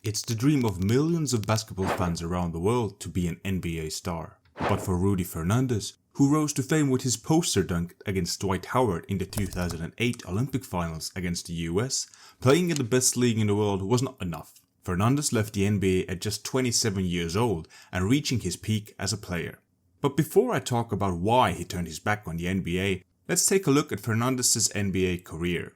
It's the dream of millions of basketball fans around the world to be an NBA star. But for Rudy Fernandez, who rose to fame with his poster dunk against Dwight Howard in the 2008 Olympic Finals against the US, playing in the best league in the world was not enough. Fernandez left the NBA at just 27 years old and reaching his peak as a player. But before I talk about why he turned his back on the NBA, let's take a look at Fernandez's NBA career.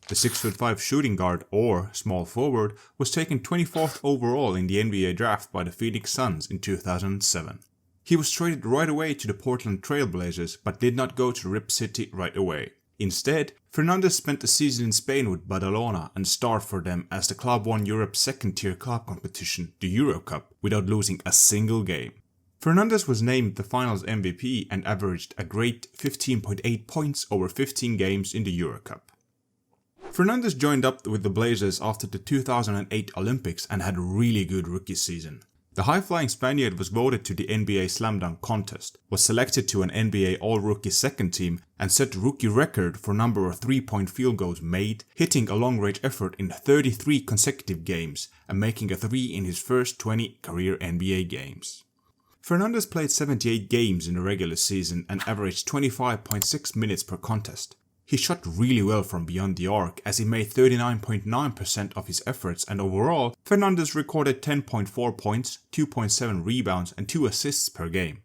The 6'5" shooting guard, or small forward, was taken 24th overall in the NBA draft by the Phoenix Suns in 2007. He was traded right away to the Portland Trail Blazers but did not go to Rip City right away. Instead, Fernandez spent a season in Spain with Badalona and starred for them as the club won Europe's second-tier club competition, the Euro Cup, without losing a single game. Fernandez was named the finals MVP and averaged a great 15.8 points over 15 games in the Euro Cup. Fernandez joined up with the Blazers after the 2008 Olympics and had a really good rookie season. The high-flying Spaniard was voted to the NBA Slam Dunk contest, was selected to an NBA All-Rookie second team and set the rookie record for number of three-point field goals made, hitting a long-range effort in 33 consecutive games and making a 3 in his first 20 career NBA games. Fernandez played 78 games in the regular season and averaged 25.6 minutes per contest. He shot really well from beyond the arc as he made 39.9% of his efforts, and overall, Fernandez recorded 10.4 points, 2.7 rebounds and 2 assists per game.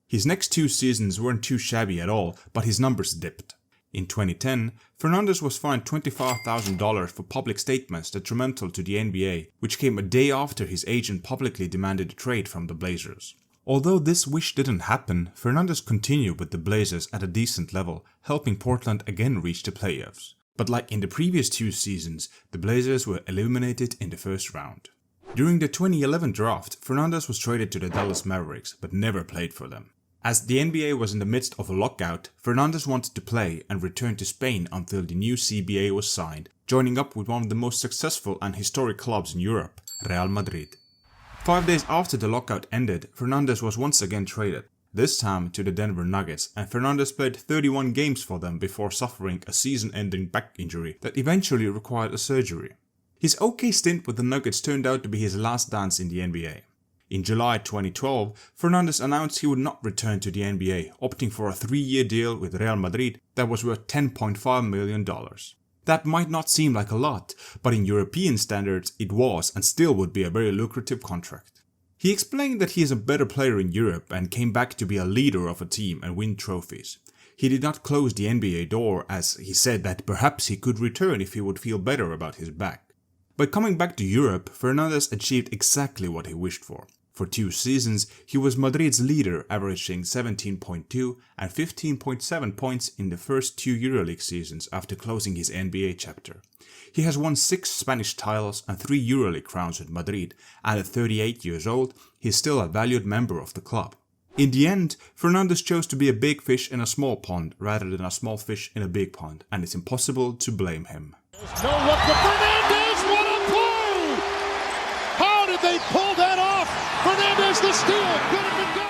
His next 2 seasons weren't too shabby at all, but his numbers dipped. In 2010, Fernandez was fined $25,000 for public statements detrimental to the NBA, which came a day after his agent publicly demanded a trade from the Blazers. Although this wish didn't happen, Fernandez continued with the Blazers at a decent level, helping Portland again reach the playoffs. But like in the previous 2 seasons, the Blazers were eliminated in the first round. During the 2011 draft, Fernandez was traded to the Dallas Mavericks, but never played for them. As the NBA was in the midst of a lockout, Fernandez wanted to play and returned to Spain until the new CBA was signed, joining up with one of the most successful and historic clubs in Europe, Real Madrid. 5 days after the lockout ended, Fernandez was once again traded, this time to the Denver Nuggets, and Fernandez played 31 games for them before suffering a season-ending back injury that eventually required a surgery. His okay stint with the Nuggets turned out to be his last dance in the NBA. In July 2012, Fernandez announced he would not return to the NBA, opting for a 3-year deal with Real Madrid that was worth $10.5 million. That might not seem like a lot, but in European standards it was and still would be a very lucrative contract. He explained that he is a better player in Europe and came back to be a leader of a team and win trophies. He did not close the NBA door, as he said that perhaps he could return if he would feel better about his back. By coming back to Europe, Fernandez achieved exactly what he wished for. For 2 seasons, he was Madrid's leader, averaging 17.2 and 15.7 points in the first 2 EuroLeague seasons after closing his NBA chapter. He has won 6 Spanish titles and 3 EuroLeague crowns with Madrid, and at 38 years old, he is still a valued member of the club. In the end, Fernandez chose to be a big fish in a small pond rather than a small fish in a big pond, and it's impossible to blame him. No look for Fernandez, what a play! How did they pull that off? Fernandez the steal, good at the